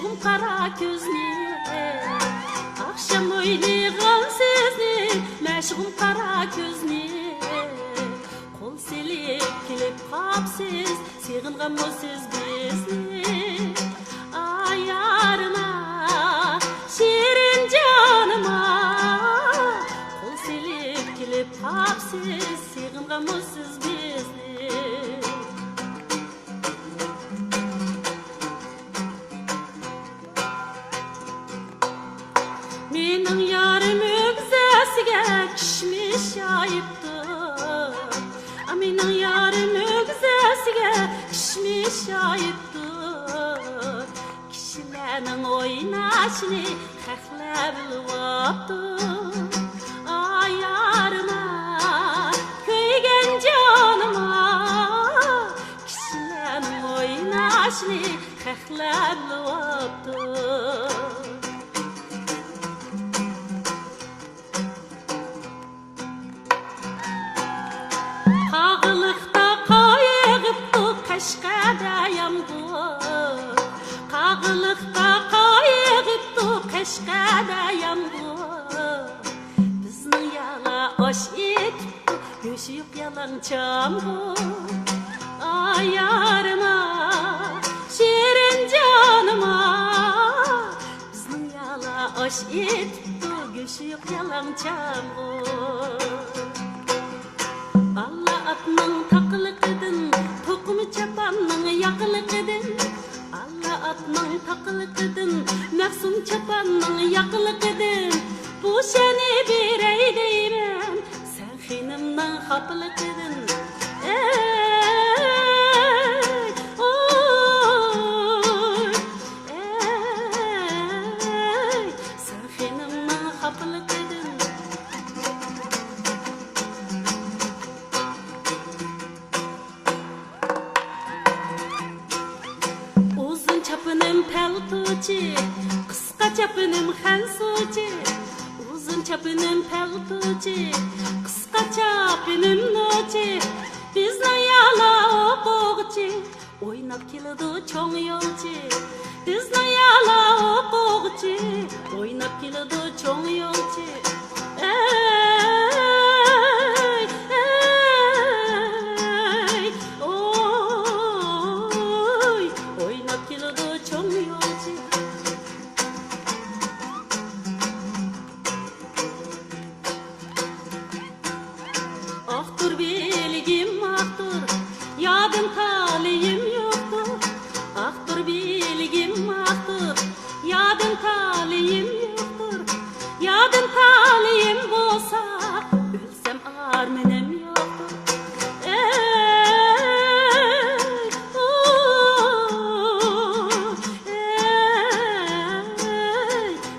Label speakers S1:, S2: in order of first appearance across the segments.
S1: Meşgum kara gözlü Akşam oynayan sizni Meşgum kara gözlü Kol silip kilip kapsiz Sığıngan mı siz bizni Ayarıma Şirin canıma Kol silip kilip kapsiz Sığıngan mı siz bizni Menin yarım ögzesige kişmiş ayıptı Menin yarım ögzesige kişmiş ayıptı Kişilerin oynaşını kekle bilvaptı Ayarıma köygen canıma Kişilerin oynaşını kekle bilvaptı Kağılıkta kayıqıptı Keşkədə yamdı Kağılıkta kayıqıptı Keşkədə yamdı Bizni yala hoş etipti Göşüyüp yalan çamdı Ayarıma Şirin canıma Bizni yala hoş etipti Göşüyüp yalan çamdı Allah atman takılıkıdın Tokumu çapanın yakılıkıdın Allah atman takılıkıdın Məxsum çapanın yakılıkıdın Bu seni bir eydeyim Sen xinimden xapılıkıdın Sen xinimden xapılıkıdın Uzun çapınım peltuci, kıska çapınım hansuci. Uzun çapınım peltuci, kıska çapınım noci. Bizden yala okuğuci, oynap kilidi çoğun yolci. Bizden yala okuğuci, oynap kilidi çoğun yolci. Ahtur bilgim ahtur, yadım taliyim yoktur. Ahtur bilgim ahtur, yadım taliyim yoktur. Yadım taliyim bolsa, ölsem armenim yoktur.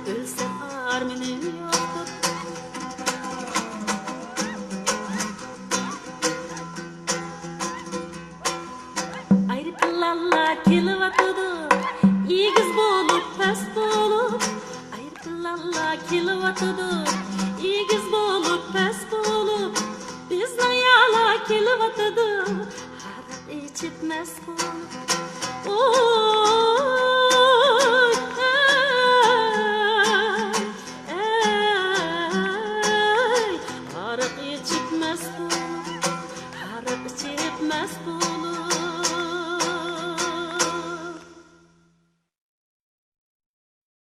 S1: Ölsem armenim yoktur. Ayrıklarla kilovatıdı, iyigiz bolup pes bolup. Ayrıklarla kilovatıdı, iyigiz bolup pes bolup. Bizden yala kilovatıdı, harat içip mes bolup. Harat içip mes bolup, harat içip mes bolup.